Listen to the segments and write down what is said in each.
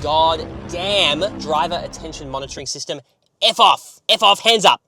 god damn driver attention monitoring system. F off, hands up,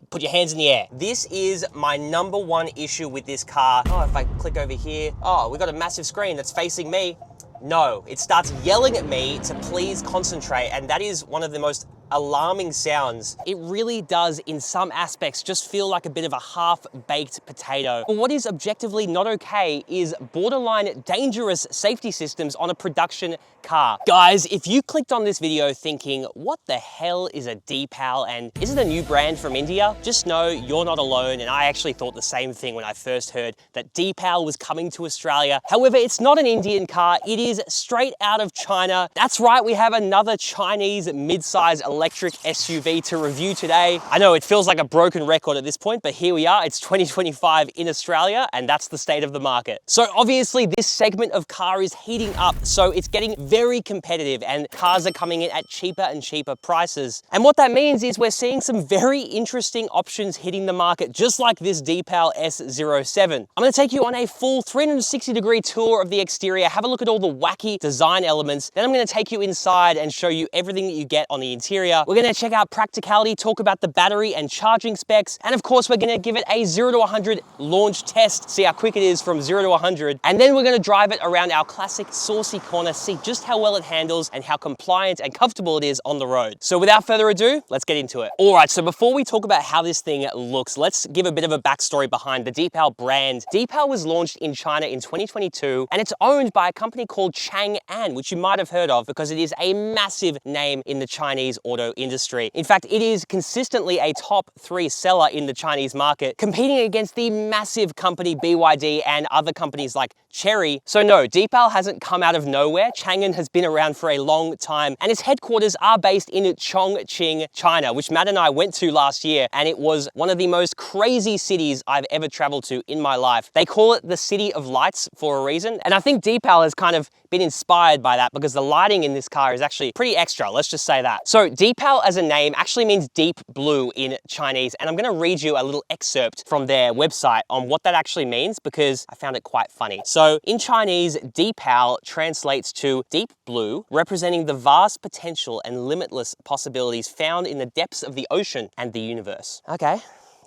put your hands in the air. This is my #1 issue with this car. Oh, if I click over here, oh, we got a massive screen that's facing me. No, it starts yelling at me to please concentrate, and that is one of the most alarming sounds. It really does, in some aspects, just feel like a bit of a half-baked potato. But what is objectively not okay is borderline dangerous safety systems on a production car. Guys, if you clicked on this video thinking, what the hell is a Deepal and is it a new brand from India? Just know you're not alone, and I actually thought the same thing when I first heard that Deepal was coming to Australia. However, it's not an Indian car, it is straight out of China. That's right, we have another Chinese mid-size electric SUV to review today. I know it feels like a broken record at this point, but here we are. It's 2025 in Australia, and that's the state of the market. So obviously this segment of car is heating up, so it's getting very competitive and cars are coming in at cheaper and cheaper prices. And what that means is we're seeing some very interesting options hitting the market, just like this Deepal S07. I'm gonna take you on a full 360-degree tour of the exterior, have a look at all the wacky design elements, then I'm gonna take you inside and show you everything that you get on the interior. We're gonna check out practicality, talk about the battery and charging specs, and of course we're gonna give it a 0 to 100 launch test, see how quick it is from 0 to 100, and then we're gonna drive it around our classic saucy corner, see just how well it handles and how compliant and comfortable it is on the road. So without further ado, let's get into it. All right, so before we talk about how this thing looks, let's give a bit of a backstory behind the Deepal brand. Deepal was launched in China in 2022, and it's owned by a company called Chang'an, which you might have heard of because it is a massive name in the Chinese auto industry. In fact, it is consistently a top 3 seller in the Chinese market, competing against the massive company BYD and other companies like Chery. So no, Deepal hasn't come out of nowhere. Chang'an has been around for a long time, and its headquarters are based in Chongqing, China, which Matt and I went to last year, and it was one of the most crazy cities I've ever traveled to in my life. They call it the City of Lights for a reason, and I think Deepal has kind of been inspired by that because the lighting in this car is actually pretty extra, let's just say that. So Deepal as a name actually means deep blue in Chinese, and I'm gonna read you a little excerpt from their website on what that actually means because I found it quite funny. So in Chinese, Deepal translates to deep blue, representing the vast potential and limitless possibilities found in the depths of the ocean and the universe. Okay.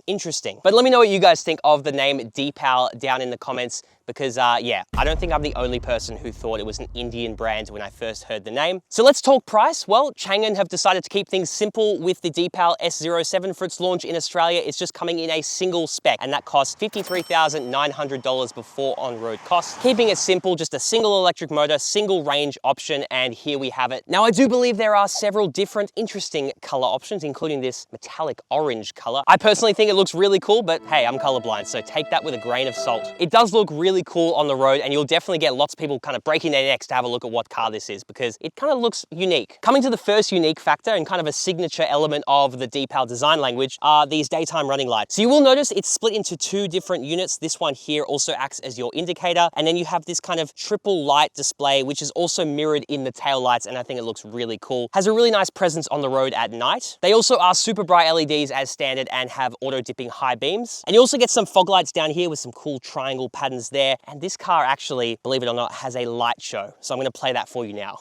Interesting. But let me know what you guys think of the name Deepal down in the comments because yeah, I don't think I'm the only person who thought it was an Indian brand when I first heard the name. So let's talk price. Well, Chang'an have decided to keep things simple with the Deepal S07 for its launch in Australia. It's just coming in a single spec, and that costs $53,900 before on-road costs. Keeping it simple, just a single electric motor, single range option, and here we have it. Now, I do believe there are several different interesting color options, including this metallic orange color. I personally think it looks really cool, but hey, I'm colorblind, so take that with a grain of salt. It does look really cool on the road, and you'll definitely get lots of people kind of breaking their necks to have a look at what car this is because it kind of looks unique. Coming to the first unique factor and kind of a signature element of the Deepal design language are these daytime running lights. So you will notice it's split into 2 different units. This one here also acts as your indicator, and then you have this kind of triple light display, which is also mirrored in the tail lights, and I think it looks really cool. Has a really nice presence on the road at night. They also are super bright LEDs as standard and have auto dipping high beams. And you also get some fog lights down here with some cool triangle patterns there. And this car actually, believe it or not, has a light show. So I'm gonna play that for you now.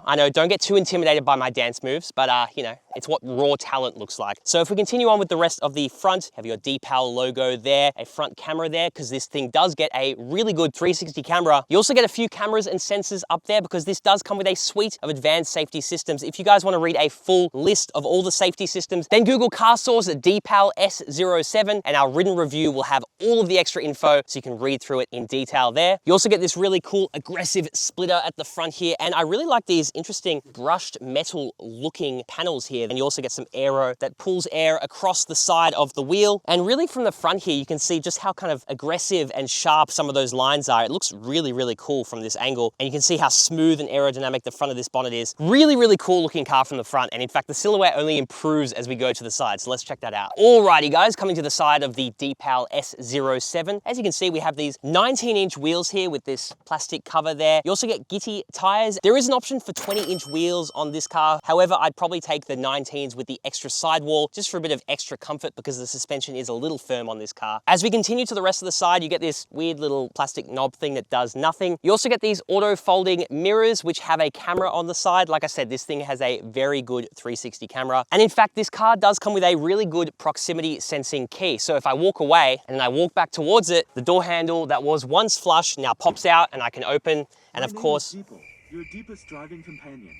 I know, don't get too intimidated by my dance moves, but you know, it's what raw talent looks like. So if we continue on with the rest of the front, have your Deepal logo there, a front camera there, because this thing does get a really good 360 camera. You also get a few cameras and sensors up there because this does come with a suite of advanced safety systems. If you guys want to read a full list of all the safety systems, then Google CarSauce Deepal S07, and our written review will have all of the extra info so you can read through it in detail there. You also get this really cool aggressive splitter at the front here, and I really like these interesting brushed metal looking panels here. And you also get some aero that pulls air across the side of the wheel. And really from the front here, you can see just how kind of aggressive and sharp some of those lines are. It looks really, really cool from this angle. And you can see how smooth and aerodynamic the front of this bonnet is. Really, really cool looking car from the front. And in fact, the silhouette only improves as we go to the side. So let's check that out. Alrighty guys, coming to the side of the Deepal S07. As you can see, we have these 19-inch wheels here with this plastic cover there. You also get Gitti tires. There is an option option for 20-inch wheels on this car. However, I'd probably take the 19s with the extra sidewall just for a bit of extra comfort because the suspension is a little firm on this car. As we continue to the rest of the side, you get this weird little plastic knob thing that does nothing. You also get these auto folding mirrors, which have a camera on the side. Like I said, this thing has a very good 360 camera. And in fact, this car does come with a really good proximity sensing key. So if I walk away and I walk back towards it, the door handle that was once flush now pops out and I can open. And of course, your deepest driving companion.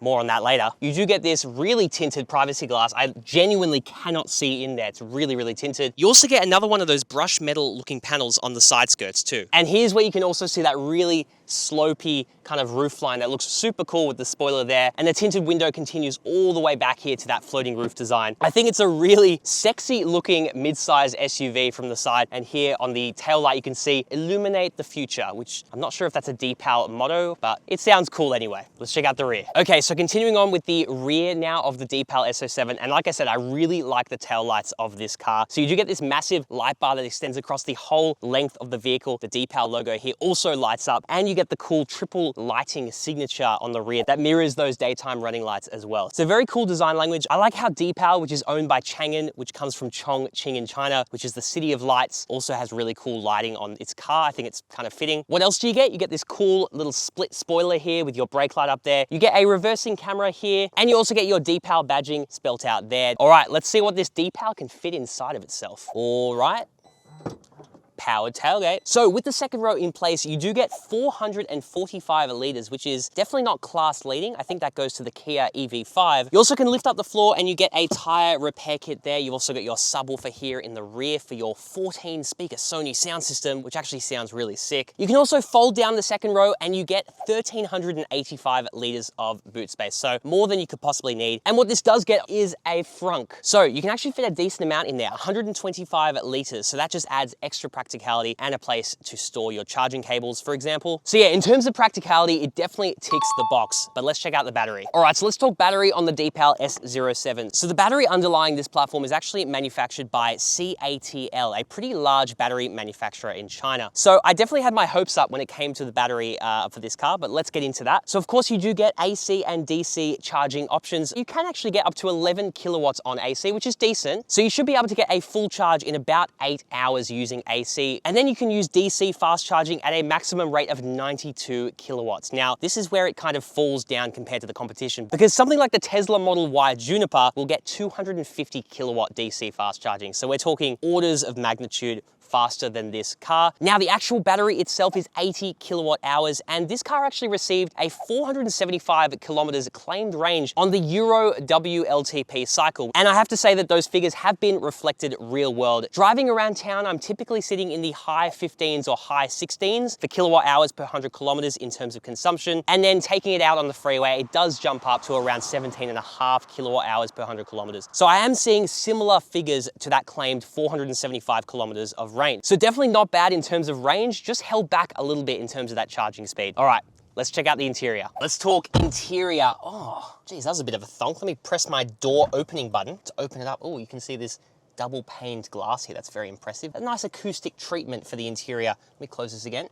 More on that later. You do get this really tinted privacy glass. I genuinely cannot see in there. It's really, really tinted. You also get another one of those brushed metal looking panels on the side skirts too. And here's where you can also see that really slopey kind of roof line that looks super cool with the spoiler there. And the tinted window continues all the way back here to that floating roof design. I think it's a really sexy looking mid-size SUV from the side. And here on the tail light, you can see illuminate the future, which I'm not sure if that's a Deepal motto, but it sounds cool anyway. Let's check out the rear. Okay, so continuing on with the rear now of the Deepal S07. And like I said, I really like the tail lights of this car. So you do get this massive light bar that extends across the whole length of the vehicle. The Deepal logo here also lights up, and you get the cool triple lighting signature on the rear that mirrors those daytime running lights as well. It's a very cool design language. I like how Deepal, which is owned by Chang'an, which comes from Chongqing in China, which is the city of lights, also has really cool lighting on its car. I think it's kind of fitting. What else do you get? You get this cool little split spoiler here with your brake light up there. You get a reversing camera here, and you also get your Deepal badging spelt out there. All right, let's see what this Deepal can fit inside of itself. All right. Powered tailgate. So with the second row in place, you do get 445 litres, which is definitely not class leading. I think that goes to the Kia EV5. You also can lift up the floor and you get a tire repair kit there. You've also got your subwoofer here in the rear for your 14 speaker Sony sound system, which actually sounds really sick. You can also fold down the second row and you get 1,385 litres of boot space. So more than you could possibly need. And what this does get is a frunk. So you can actually fit a decent amount in there, 125 litres. So that just adds extra practicality and a place to store your charging cables, for example. So yeah, in terms of practicality, it definitely ticks the box, but let's check out the battery. All right, so let's talk battery on the Deepal S07. So the battery underlying this platform is actually manufactured by CATL, a pretty large battery manufacturer in China. So I definitely had my hopes up when it came to the battery for this car, but let's get into that. So of course you do get AC and DC charging options. You can actually get up to 11 kilowatts on AC, which is decent. So you should be able to get a full charge in about 8 hours using AC. And then you can use DC fast charging at a maximum rate of 92 kilowatts. Now, this is where it kind of falls down compared to the competition, because something like the Tesla Model Y Juniper will get 250 kilowatt DC fast charging. So we're talking orders of magnitude faster than this car. Now, the actual battery itself is 80 kilowatt hours, and this car actually received a 475 kilometers claimed range on the Euro WLTP cycle. And I have to say that those figures have been reflected real world. Driving around town, I'm typically sitting in the high 15s or high 16s for kilowatt hours per 100 kilometers in terms of consumption. And then taking it out on the freeway, it does jump up to around 17.5 kilowatt hours per 100 kilometers. So I am seeing similar figures to that claimed 475 kilometers of range. So definitely not bad in terms of range, just held back a little bit in terms of that charging speed. All right, let's check out the interior. Let's talk interior. Oh, geez, that was a bit of a thonk. Let me press my door opening button to open it up. Oh, you can see this double paned glass here. That's very impressive. A nice acoustic treatment for the interior. Let me close this again.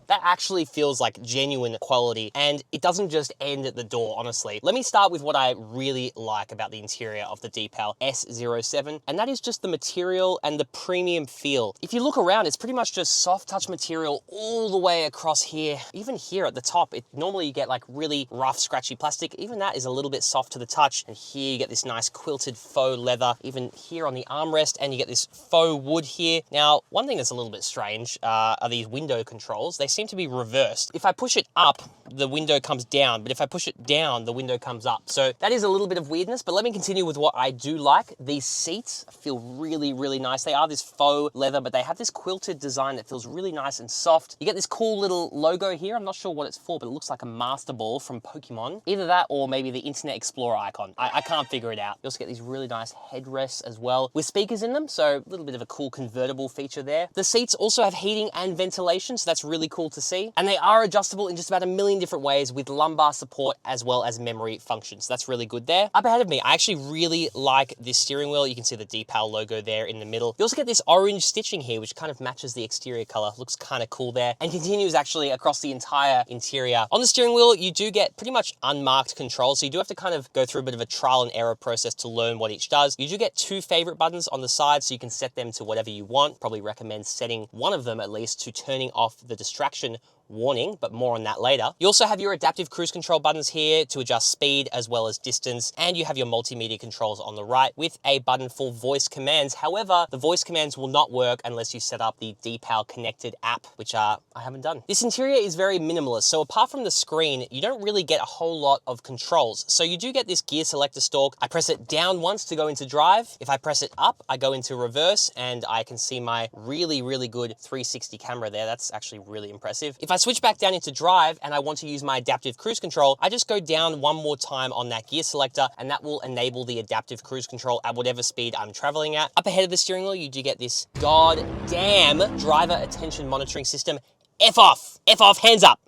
That actually feels like genuine quality, and it doesn't just end at the door, honestly. Let me start with what I really like about the interior of the Deepal S07, and that is just the material and the premium feel. If you look around, it's pretty much just soft touch material all the way across here. Even here at the top, normally you get like really rough, scratchy plastic. Even that is a little bit soft to the touch. And here you get this nice quilted faux leather, even here on the armrest, and you get this faux wood here. Now, one thing that's a little bit strange are these window controls. They seem to be reversed. If I push it up, the window comes down, but if I push it down, the window comes up. So that is a little bit of weirdness, but let me continue with what I do like. These seats feel really, really nice. They are this faux leather, but they have this quilted design that feels really nice and soft. You get this cool little logo here. I'm not sure what it's for, but it looks like a Master Ball from Pokemon. Either that or maybe the Internet Explorer icon. I can't figure it out. You also get these really nice headrests as well with speakers in them, so a little bit of a cool convertible feature there. The seats also have heating and ventilation, so that's really cool cool to see. And they are adjustable in just about a million different ways with lumbar support as well as memory functions. So that's really good there. Up ahead of me, I actually really like this steering wheel. You can see the Deepal logo there in the middle. You also get this orange stitching here, which kind of matches the exterior color. Looks kind of cool there, and continues actually across the entire interior. On the steering wheel, you do get pretty much unmarked controls, so you do have to kind of go through a bit of a trial and error process to learn what each does. You do get two favorite buttons on the side, so you can set them to whatever you want. Probably recommend setting one of them at least to turning off the distraction warning, but more on that later. You also have your adaptive cruise control buttons here to adjust speed as well as distance, and you have your multimedia controls on the right with a button for voice commands. However, the voice commands will not work unless you set up the Deepal connected app, which I haven't done. This interior is very minimalist, so apart from the screen, you don't really get a whole lot of controls. So you do get this gear selector stalk. I press it down once to go into drive. If I press it up, I go into reverse, and I can see my really, really good 360 camera there. That's actually really impressive. If I switch back down into drive and I want to use my adaptive cruise control, I just go down one more time on that gear selector, and that will enable the adaptive cruise control at whatever speed I'm traveling at. Up ahead of the steering wheel, you do get this goddamn driver attention monitoring system. F off, hands up,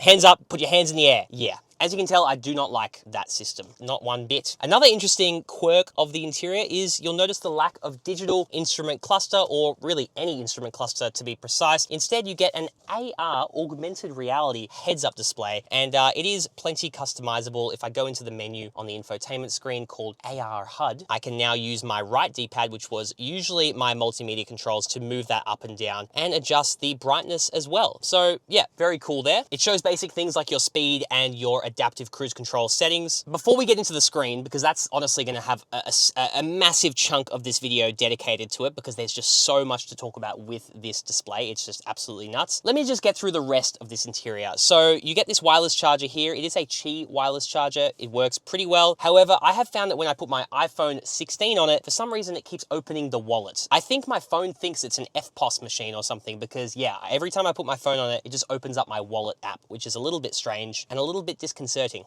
put your hands in the air. Yeah. As you can tell, I do not like that system, not one bit. Another interesting quirk of the interior is you'll notice the lack of digital instrument cluster, or really any instrument cluster to be precise. Instead, you get an AR, augmented reality heads-up display, and it is plenty customizable. If I go into the menu on the infotainment screen called AR HUD, I can now use my right D-pad, which was usually my multimedia controls, to move that up and down and adjust the brightness as well. So yeah, very cool there. It shows basic things like your speed and your adaptive cruise control settings. Before we get into the screen, because that's honestly going to have a massive chunk of this video dedicated to it, because there's just so much to talk about with this display. It's just absolutely nuts. Let me just get through the rest of this interior. So you get this wireless charger here. It is a Qi wireless charger. It works pretty well. However, I have found that when I put my iPhone 16 on it, for some reason it keeps opening the wallet. I think my phone thinks it's an FPOS machine or something, because yeah, every time I put my phone on it, it just opens up my wallet app, which is a little bit strange and a little bit disconcerting.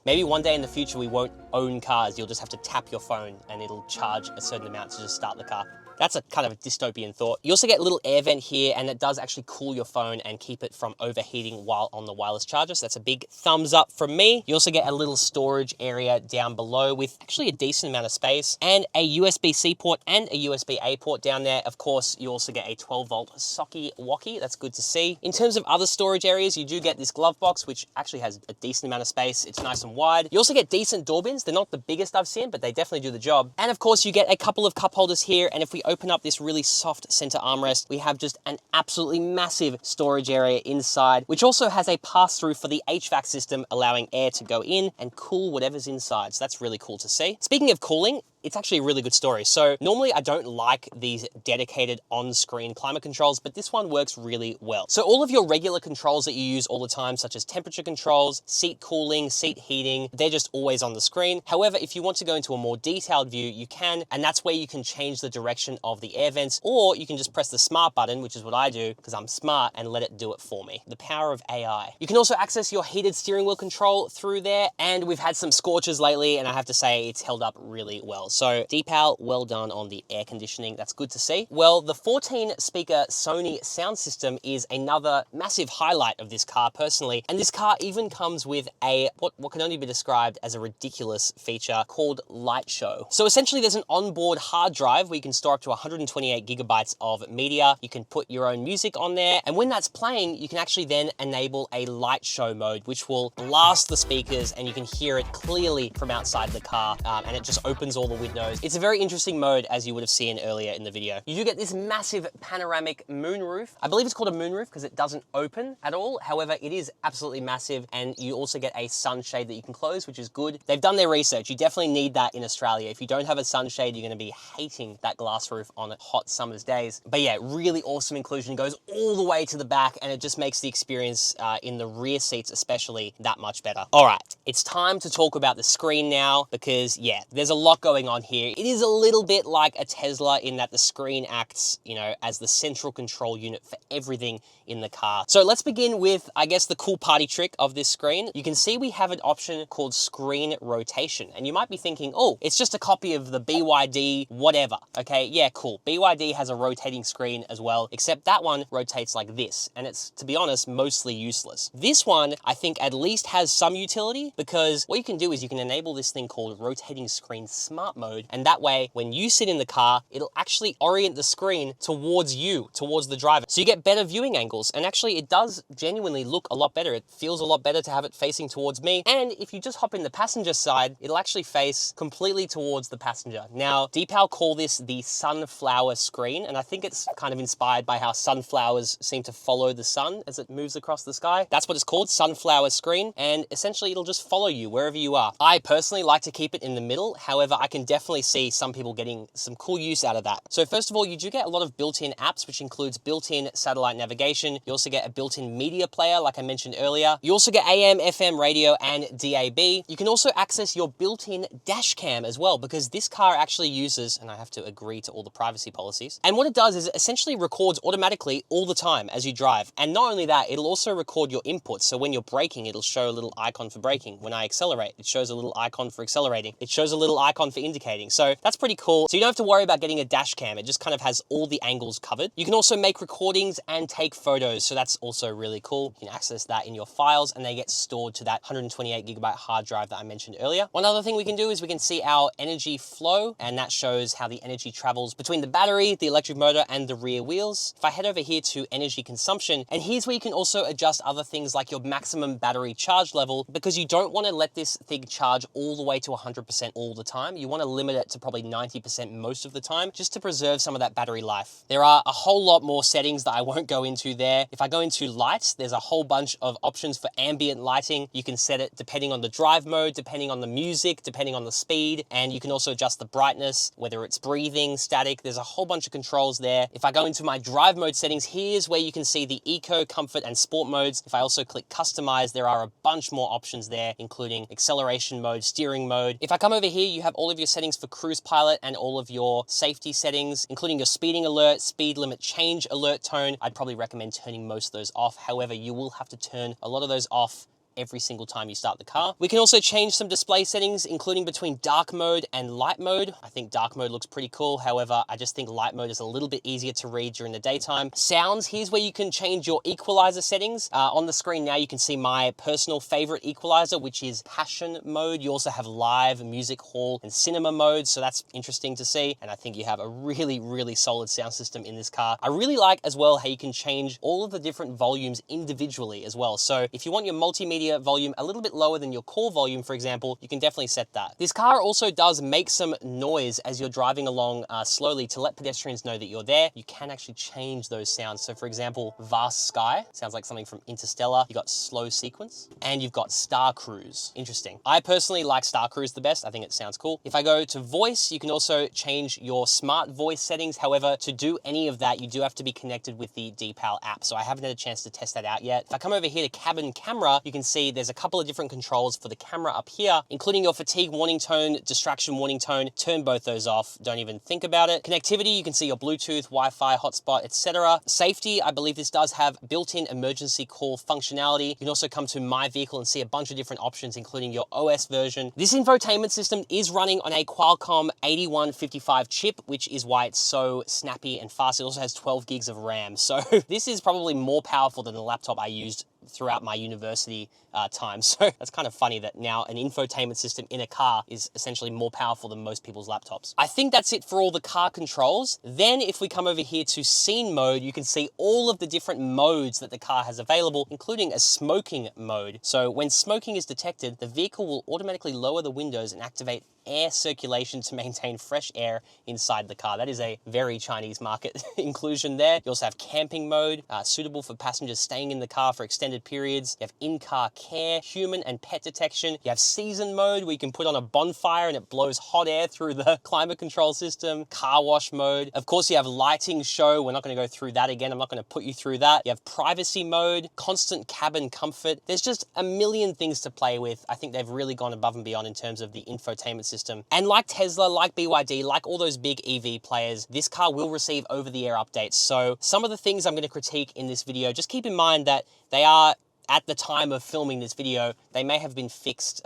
Maybe one day in the future we won't own cars. You'll just have to tap your phone and it'll charge a certain amount to just start the car. That's a kind of a dystopian thought. You also get a little air vent here, and it does actually cool your phone and keep it from overheating while on the wireless charger. So that's a big thumbs up from me. You also get a little storage area down below with actually a decent amount of space, and a USB-C port and a USB-A port down there. Of course, you also get a 12-volt socky-wocky. That's good to see. In terms of other storage areas, you do get this glove box, which actually has a decent amount of space. It's nice and wide. You also get decent door bins. They're not the biggest I've seen, but they definitely do the job. And of course, you get a couple of cup holders here, and if we open up this really soft center armrest, we have just an absolutely massive storage area inside, which also has a pass-through for the HVAC system, allowing air to go in and cool whatever's inside. So that's really cool to see. Speaking of cooling, it's actually a really good story. So normally I don't like these dedicated on-screen climate controls, but this one works really well. So all of your regular controls that you use all the time, such as temperature controls, seat cooling, seat heating, they're just always on the screen. However, if you want to go into a more detailed view, you can, and that's where you can change the direction of the air vents, or you can just press the smart button, which is what I do because I'm smart, and let it do it for me. The power of AI. You can also access your heated steering wheel control through there, and we've had some scorches lately, and I have to say it's held up really well. So Deepal, well done on the air conditioning. That's good to see. Well, the 14-speaker Sony sound system is another massive highlight of this car personally, and this car even comes with a what can only be described as a ridiculous feature called Light Show. So essentially there's an onboard hard drive where you can store up to 128 gigabytes of media. You can put your own music on there, and when that's playing, you can actually then enable a light show mode, which will blast the speakers and you can hear it clearly from outside the car, and it just opens all the windows. It's a very interesting mode, as you would have seen earlier in the video. You do get this massive panoramic moonroof. I believe it's called a moonroof because it doesn't open at all. However, it is absolutely massive, and you also get a sunshade that you can close, which is good. They've done their research. You definitely need that in Australia. If you don't have a sunshade, you're going to be hating that glass roof on hot summer's days. But yeah, really awesome inclusion. It goes all the way to the back, and it just makes the experience in the rear seats especially that much better. All right, it's time to talk about the screen now, because yeah, there's a lot going on on here. It is a little bit like a Tesla in that the screen acts, you know, as the central control unit for everything in the car. So let's begin with, I guess, the cool party trick of this screen. You can see we have an option called screen rotation. And you might be thinking, oh, it's just a copy of the BYD whatever. Okay, yeah, cool. BYD has a rotating screen as well, except that one rotates like this. And it's, to be honest, mostly useless. This one, I think, at least has some utility, because what you can do is you can enable this thing called rotating screen smart mode. And that way, when you sit in the car, it'll actually orient the screen towards you, towards the driver. So you get better viewing angles. And actually, it does genuinely look a lot better. It feels a lot better to have it facing towards me. And if you just hop in the passenger side, it'll actually face completely towards the passenger. Now, Deepal call this the sunflower screen. And I think it's kind of inspired by how sunflowers seem to follow the sun as it moves across the sky. That's what it's called, sunflower screen. And essentially, it'll just follow you wherever you are. I personally like to keep it in the middle. However, I can definitely see some people getting some cool use out of that. So first of all, you do get a lot of built-in apps, which includes built-in satellite navigation. You also get a built-in media player, like I mentioned earlier. You also get AM, FM radio, and DAB. You can also access your built-in dash cam as well, because this car actually uses, and I have to agree to all the privacy policies. And what it does is it essentially records automatically all the time as you drive. And not only that, it'll also record your inputs. So when you're braking, it'll show a little icon for braking. When I accelerate, it shows a little icon for accelerating. It shows a little icon for indicating. So that's pretty cool. So you don't have to worry about getting a dash cam. It just kind of has all the angles covered. You can also make recordings and take photos. So that's also really cool. You can access that in your files and they get stored to that 128GB hard drive that I mentioned earlier. One other thing we can do is we can see our energy flow, and that shows how the energy travels between the battery, the electric motor, and the rear wheels. If I head over here to energy consumption, and here's where you can also adjust other things like your maximum battery charge level, because you don't want to let this thing charge all the way to 100% all the time. You want to limit it to probably 90% most of the time, just to preserve some of that battery life. There are a whole lot more settings that I won't go into there. If I go into lights, there's a whole bunch of options for ambient lighting. You can set it depending on the drive mode, depending on the music, depending on the speed, and you can also adjust the brightness, whether it's breathing, static. There's a whole bunch of controls there. If I go into my drive mode settings, here's where you can see the eco, comfort, and sport modes. If I also click customize, there are a bunch more options there, including acceleration mode, steering mode. If I come over here, you have all of your settings for cruise pilot and all of your safety settings, including your speeding alert, speed limit change alert tone. I'd probably recommend turning most of those off. However, you will have to turn a lot of those off every single time you start the car. We can also change some display settings, including between dark mode and light mode. I think dark mode looks pretty cool. However, I just think light mode is a little bit easier to read during the daytime. Sounds, here's where you can change your equalizer settings. On the screen now, you can see my personal favorite equalizer, which is passion mode. You also have live, music hall, and cinema mode. So that's interesting to see. And I think you have a really, really solid sound system in this car. I really like as well how you can change all of the different volumes individually as well. So if you want your multimedia volume a little bit lower than your core volume, for example, you can definitely set that. This car also does make some noise as you're driving along slowly to let pedestrians know that you're there. You can actually change those sounds. So for example, vast sky sounds like something from Interstellar. You got slow sequence and you've got star cruise. Interesting. I personally like star cruise the best. I think it sounds cool. If I go to voice, you can also change your smart voice settings. However, to do any of that, you do have to be connected with the Deepal app. So I haven't had a chance to test that out yet. If I come over here to cabin camera, you can see there's a couple of different controls for the camera up here, including your fatigue warning tone, distraction warning tone. Turn both those off. Don't even think about it. Connectivity, you can see your Bluetooth, Wi-Fi, hotspot, etc. Safety, I believe this does have built-in emergency call functionality. You can also come to My Vehicle and see a bunch of different options, including your OS version. This infotainment system is running on a Qualcomm 8155 chip, which is why it's so snappy and fast. It also has 12 gigs of RAM. So this is probably more powerful than the laptop I used throughout my university time. So that's kind of funny that now an infotainment system in a car is essentially more powerful than most people's laptops. I think that's it for all the car controls. Then if we come over here to scene mode, you can see all of the different modes that the car has available, including a smoking mode. So when smoking is detected, the vehicle will automatically lower the windows and activate air circulation to maintain fresh air inside the car. That is a very Chinese market inclusion there. You also have camping mode, suitable for passengers staying in the car for extended extended periods. You have in-car care, human and pet detection. You have season mode where you can put on a bonfire and it blows hot air through the climate control system. Car wash mode. Of course, you have lighting show. We're not going to go through that again. I'm not going to put you through that. You have privacy mode, constant cabin comfort. There's just a million things to play with. I think they've really gone above and beyond in terms of the infotainment system. And like Tesla, like BYD, like all those big EV players, this car will receive over-the-air updates. So some of the things I'm going to critique in this video, just keep in mind that they are, at the time of filming this video, they may have been fixed,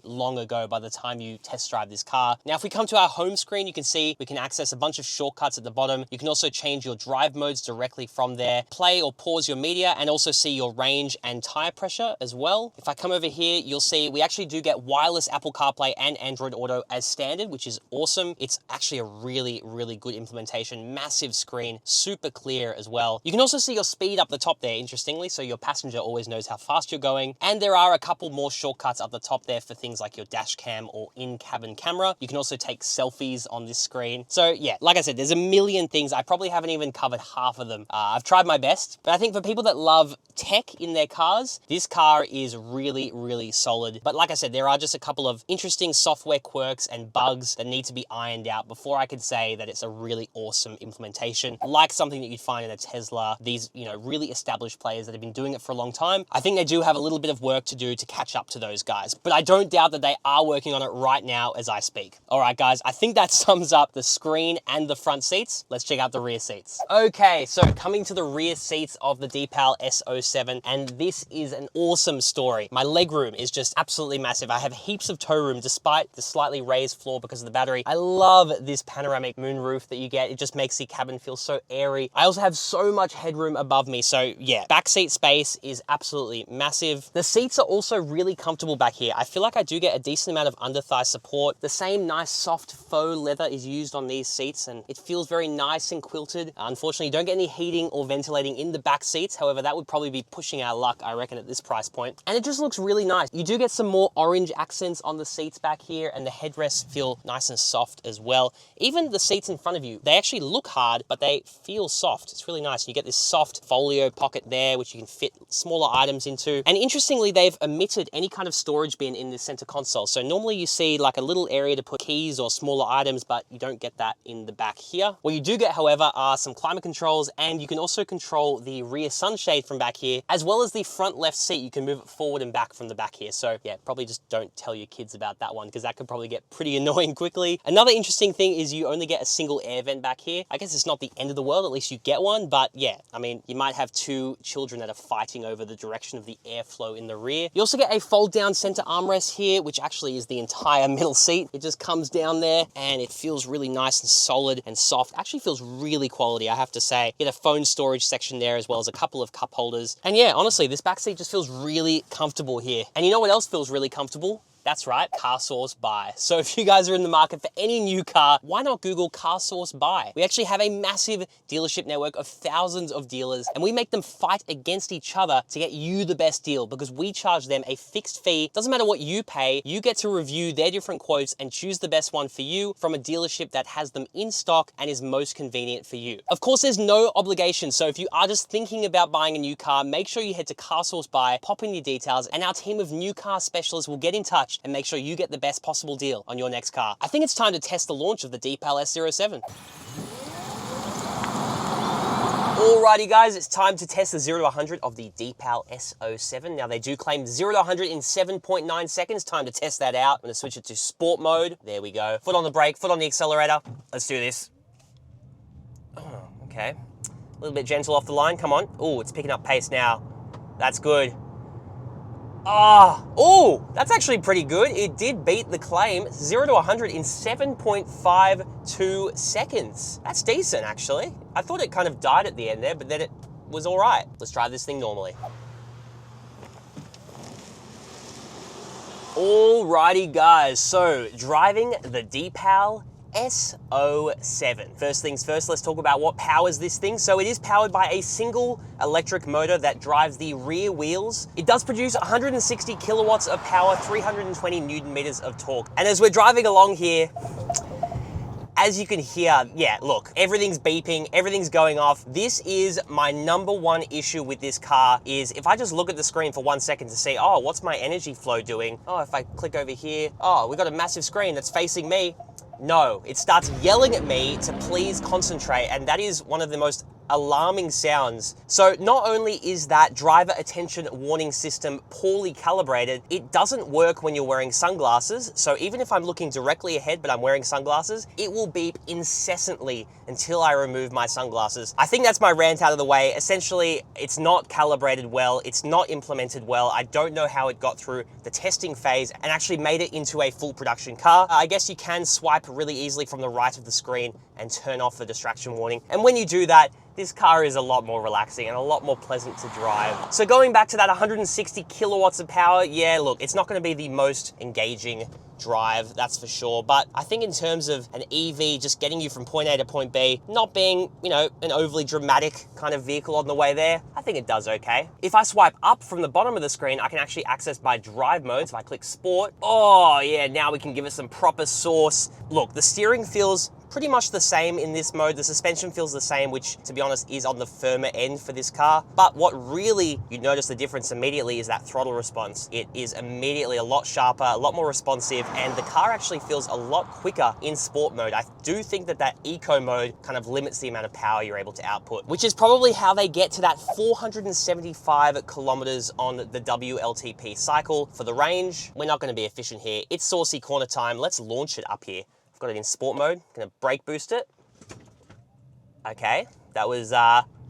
long ago by the time you test drive this car. Now, if we come to our home screen, you can see we can access a bunch of shortcuts at the bottom. You can also change your drive modes directly from there, play or pause your media, and also see your range and tire pressure as well. If I come over here, you'll see we actually do get wireless Apple CarPlay and Android Auto as standard, which is awesome. It's actually a really, really good implementation. Massive screen, super clear as well. You can also see your speed up the top there, interestingly, so your passenger always knows how fast you're going. And there are a couple more shortcuts up the top there for things like your dash cam or in-cabin camera. You can also take selfies on this screen. So yeah, like I said, there's a million things. I probably haven't even covered half of them. I've tried my best, but I think for people that love tech in their cars, this car is really, really solid. But like I said, there are just a couple of interesting software quirks and bugs that need to be ironed out before I could say that it's a really awesome implementation, like something that you'd find in a Tesla, these, really established players that have been doing it for a long time. I think they do have a little bit of work to do to catch up to those guys, but I don't doubt that they are working on it right now as I speak. All right, guys, I think that sums up the screen and the front seats. Let's check out the rear seats. Okay, so coming to the rear seats of the Deepal S07, and this is an awesome story. My legroom is just absolutely massive. I have heaps of toe room despite the slightly raised floor because of the battery. I love this panoramic moonroof that you get. It just makes the cabin feel so airy. I also have so much headroom above me, so yeah, back seat space is absolutely massive. The seats are also really comfortable back here. I feel like I do get a decent amount of under thigh support. The same nice soft faux leather is used on these seats and it feels very nice and quilted. Unfortunately, you don't get any heating or ventilating in the back seats. However, that would probably be pushing our luck, I reckon, at this price point. And it just looks really nice. You do get some more orange accents on the seats back here and the headrests feel nice and soft as well. Even the seats in front of you, they actually look hard, but they feel soft. It's really nice. You get this soft folio pocket there, which you can fit smaller items into. And interestingly, they've omitted any kind of storage bin in the center console. So normally you see like a little area to put keys or smaller items, but you don't get that in the back here. What you do get, however, are some climate controls, and you can also control the rear sunshade from back here, as well as the front left seat. You can move it forward and back from the back here. So yeah, probably just don't tell your kids about that one because that could probably get pretty annoying quickly. Another interesting thing is you only get a single air vent back here. I guess it's not the end of the world, at least you get one, but yeah, I mean, you might have two children that are fighting over the direction of the airflow in the rear. You also get a fold down center armrest here, which actually is the entire middle seat. It just comes down there and it feels really nice and solid and soft. Actually feels really quality, I have to say. You get a phone storage section there as well as a couple of cup holders. And yeah, honestly, this back seat just feels really comfortable here. And you know what else feels really comfortable? That's right, CarSauce Buy. So if you guys are in the market for any new car, why not Google CarSauce Buy? We actually have a massive dealership network of thousands of dealers, and we make them fight against each other to get you the best deal because we charge them a fixed fee. Doesn't matter what you pay, you get to review their different quotes and choose the best one for you from a dealership that has them in stock and is most convenient for you. Of course, there's no obligation, so if you are just thinking about buying a new car, make sure you head to CarSauce Buy, pop in your details, and our team of new car specialists will get in touch and make sure you get the best possible deal on your next car. I think it's time to test the launch of the Deepal S07. Alrighty guys, it's time to test the 0 to 100 of the Deepal S07. Now they do claim 0 to 100 in 7.9 seconds. Time to test that out. I'm gonna switch it to sport mode. There we go. Foot on the brake, foot on the accelerator. Let's do this. Oh, okay. A little bit gentle off the line, come on. Oh, it's picking up pace now. That's good. Oh, that's actually pretty good. It did beat the claim, 0 to 100 in 7.52 seconds. That's decent, actually. I thought it kind of died at the end there, but then it was all right. Let's try this thing normally. Alrighty, guys. So, driving the Deepal S07. First things first, let's talk about what powers this thing. So it is powered by a single electric motor that drives the rear wheels. It does produce 160 kilowatts of power, 320 Newton meters of torque. And as we're driving along here, as you can hear, yeah, look, everything's beeping, everything's going off. This is my number one issue with this car is if I just look at the screen for 1 second to see, oh, what's my energy flow doing? Oh, if I click over here, oh, we got a massive screen that's facing me. No, it starts yelling at me to please concentrate, and that is one of the most alarming sounds. So not only is that driver attention warning system poorly calibrated, it doesn't work when you're wearing sunglasses. So even if I'm looking directly ahead but I'm wearing sunglasses, it will beep incessantly until I remove my sunglasses. I think that's my rant out of the way. Essentially, it's not calibrated well, it's not implemented well. I don't know how it got through the testing phase and actually made it into a full production car. I guess you can swipe really easily from the right of the screen and turn off the distraction warning. And when you do that, this car is a lot more relaxing and a lot more pleasant to drive. So going back to that 160 kilowatts of power, yeah, look, it's not going to be the most engaging drive, that's for sure. But I think in terms of an EV just getting you from point A to point B, not being, you know, an overly dramatic kind of vehicle on the way there, I think it does okay. If I swipe up from the bottom of the screen, I can actually access my drive modes. If I click Sport, oh yeah, now we can give it some proper sauce. Look, the steering feels pretty much the same in this mode. The suspension feels the same, which to be honest is on the firmer end for this car. But what really, you notice the difference immediately is that throttle response. It is immediately a lot sharper, a lot more responsive, and the car actually feels a lot quicker in sport mode. I do think that that eco mode kind of limits the amount of power you're able to output, which is probably how they get to that 475 kilometers on the WLTP cycle. For the range, we're not going to be efficient here. It's saucy corner time. Let's launch it up here. Got it in sport mode, gonna brake boost it. Okay, that was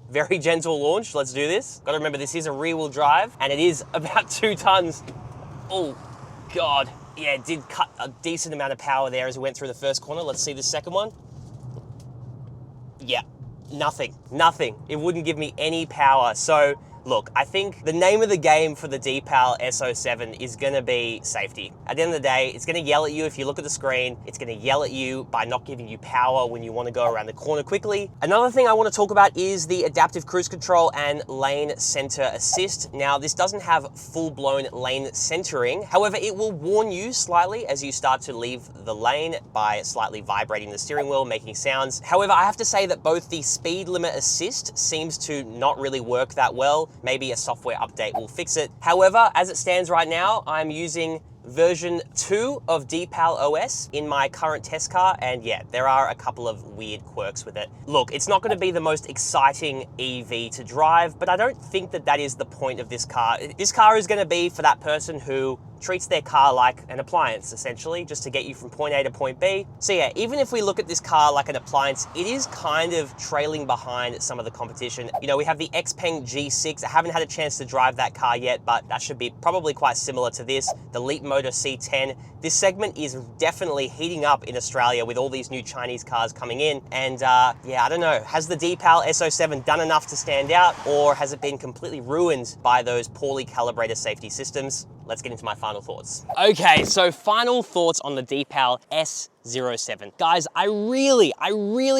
very gentle launch. Let's do this. Gotta remember this is a rear wheel drive and it is about 2 tons. Oh God, yeah, it did cut a decent amount of power there as we went through the first corner. Let's see the second one. Yeah, nothing. It wouldn't give me any power. So look, I think the name of the game for the Deepal S07 is gonna be safety. At the end of the day, it's gonna yell at you if you look at the screen. It's gonna yell at you by not giving you power when you wanna go around the corner quickly. Another thing I wanna talk about is the adaptive cruise control and lane center assist. Now, this doesn't have full-blown lane centering. However, it will warn you slightly as you start to leave the lane by slightly vibrating the steering wheel, making sounds. However, I have to say that both the speed limit assist seems to not really work that well. Maybe a software update will fix it. However, as it stands right now, I'm using version 2 of Deepal OS in my current test car, and yeah, there are a couple of weird quirks with it. Look, it's not going to be the most exciting EV to drive, but I don't think that that is the point of this car. This car is going to be for that person who treats their car like an appliance, essentially, just to get you from point A to point B. So yeah, even if we look at this car like an appliance, it is kind of trailing behind some of the competition. You know, we have the Xpeng G6. I haven't had a chance to drive that car yet, but that should be probably quite similar to this. The Leapmotor C10. This segment is definitely heating up in Australia with all these new Chinese cars coming in. And yeah, I don't know, has the Deepal S07 done enough to stand out, or has it been completely ruined by those poorly calibrated safety systems? Let's get into my final thoughts. Okay, so final thoughts on the Deepal S07. Guys, I really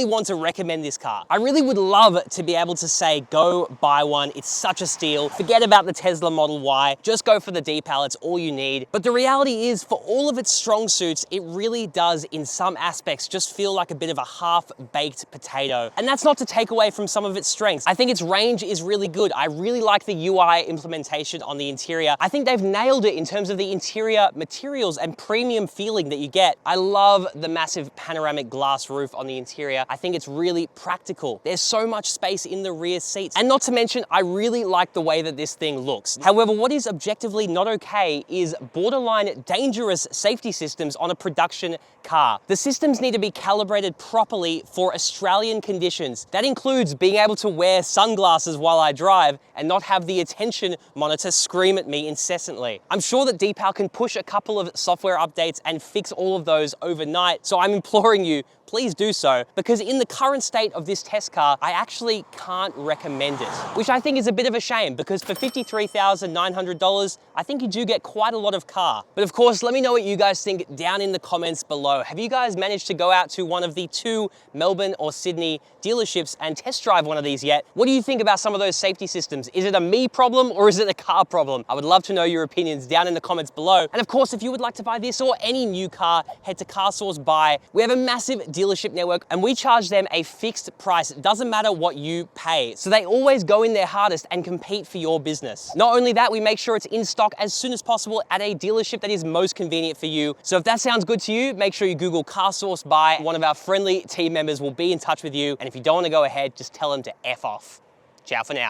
want to recommend this car. I really would love to be able to say, go buy one. It's such a steal. Forget about the Tesla Model Y. Just go for the Deepal. It's all you need. But the reality is, for all of its strong suits, it really does, in some aspects, just feel like a bit of a half-baked potato. And that's not to take away from some of its strengths. I think its range is really good. I really like the UI implementation on the interior. I think they've nailed it in terms of the interior materials and premium feeling that you get. I love the massive panoramic glass roof on the interior. I think it's really practical. There's so much space in the rear seats. And not to mention, I really like the way that this thing looks. However, what is objectively not okay is borderline dangerous safety systems on a production car. The systems need to be calibrated properly for Australian conditions. That includes being able to wear sunglasses while I drive and not have the attention monitor scream at me incessantly. I'm sure that Deepal can push a couple of software updates and fix all of those overnight. So I'm imploring you, please do so, because in the current state of this test car, I actually can't recommend it, which I think is a bit of a shame, because for $53,900, I think you do get quite a lot of car. But of course, let me know what you guys think down in the comments below. Have you guys managed to go out to one of the 2 Melbourne or Sydney dealerships and test drive one of these yet? What do you think about some of those safety systems? Is it a me problem or is it a car problem? I would love to know your opinions down in the comments below. And of course, if you would like to buy this or any new car, head to CarSauce Buy. We have a massive dealership network, and we charge them a fixed price. It doesn't matter what you pay. So they always go in their hardest and compete for your business. Not only that, we make sure it's in stock as soon as possible at a dealership that is most convenient for you. So if that sounds good to you, make sure you Google CarSauce Buy. One of our friendly team members will be in touch with you. And if you don't want to go ahead, just tell them to F off. Ciao for now.